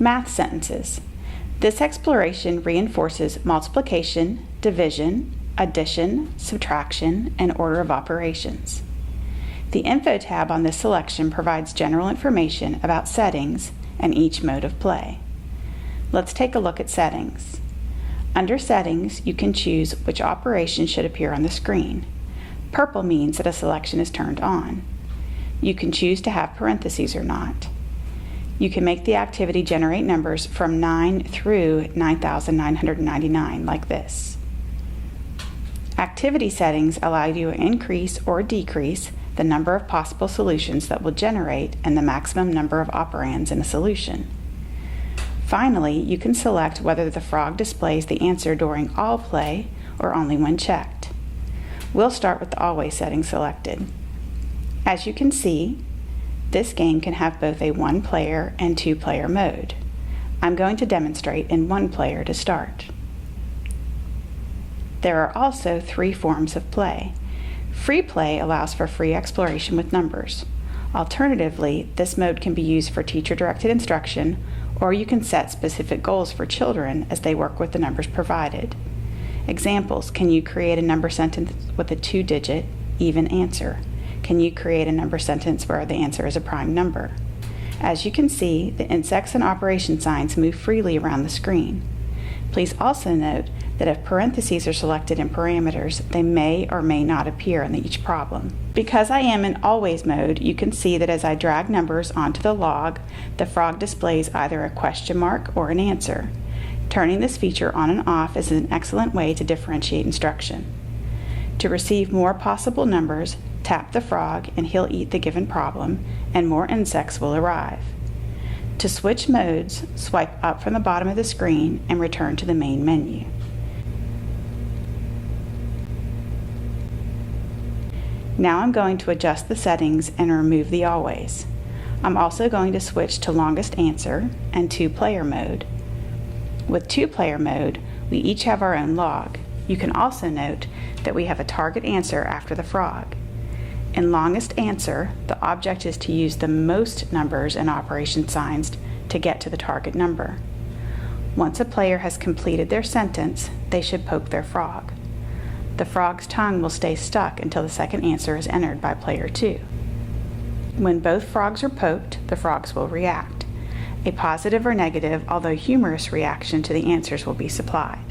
Math sentences. This exploration reinforces multiplication, division, addition, subtraction, and order of operations. The Info tab on this selection provides general information about settings and each mode of play. Let's take a look at settings. Under Settings, you can choose which operation should appear on the screen. Purple means that a selection is turned on. You can choose to have parentheses or not. You can make the activity generate numbers from 9 through 9,999, like this. Activity settings allow you to increase or decrease the number of possible solutions that will generate and the maximum number of operands in a solution. Finally, you can select whether the frog displays the answer during all play or only when checked. We'll start with the Always setting selected. As you can see, this game can have both a one-player and two-player mode. I'm going to demonstrate in one player to start. There are also 3 forms of play. Free play allows for free exploration with numbers. Alternatively, this mode can be used for teacher-directed instruction, or you can set specific goals for children as they work with the numbers provided. Examples: can you create a number sentence with a 2-digit even answer? Can you create a number sentence where the answer is a prime number? As you can see, the insects and operation signs move freely around the screen. Please also note that if parentheses are selected in parameters, they may or may not appear in each problem. Because I am in Always mode, you can see that as I drag numbers onto the log, the frog displays either a question mark or an answer. Turning this feature on and off is an excellent way to differentiate instruction. To receive more possible numbers, tap the frog and he'll eat the given problem, and more insects will arrive. To switch modes, swipe up from the bottom of the screen and return to the main menu. Now I'm going to adjust the settings and remove the Always. I'm also going to switch to Longest Answer and 2-player mode. With 2-player mode, we each have our own log. You can also note that we have a target answer after the frog. In Longest Answer, the object is to use the most numbers and operation signs to get to the target number. Once a player has completed their sentence, they should poke their frog. The frog's tongue will stay stuck until the second answer is entered by player 2. When both frogs are poked, the frogs will react. A positive or negative, although humorous, reaction to the answers will be supplied.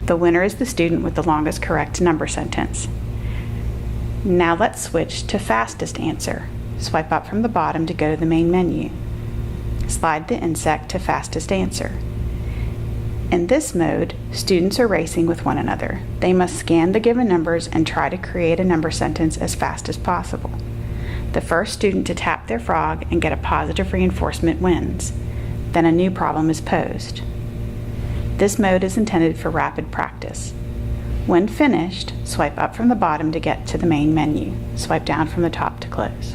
The winner is the student with the longest correct number sentence. Now let's switch to Fastest Answer. Swipe up from the bottom to go to the main menu. Slide the insect to Fastest Answer. In this mode, students are racing with one another. They must scan the given numbers and try to create a number sentence as fast as possible. The first student to tap their frog and get a positive reinforcement wins. Then a new problem is posed. This mode is intended for rapid practice. When finished, swipe up from the bottom to get to the main menu. Swipe down from the top to close.